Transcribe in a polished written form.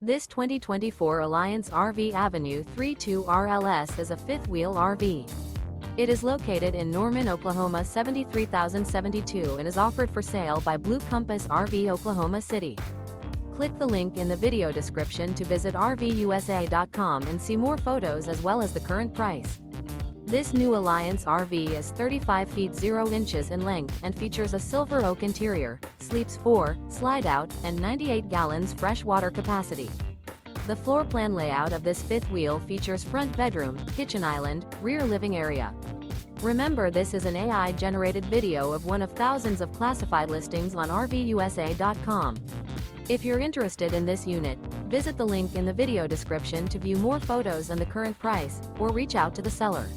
This 2024 Alliance RV Avenue 32 RLS is a fifth-wheel RV. It is located in Norman, Oklahoma 73072 and is offered for sale by Blue Compass RV Oklahoma City. Click the link in the video description to visit RVUSA.com and see more photos as well as the current price. This new Alliance RV is 35 feet 0 inches in length and features a silver oak interior, sleeps 4, slide-out, and 98 gallons fresh water capacity. The floor plan layout of this fifth wheel features front bedroom, kitchen island, rear living area. Remember, this is an AI-generated video of one of thousands of classified listings on RVUSA.com. If you're interested in this unit, visit the link in the video description to view more photos and the current price, or reach out to the seller.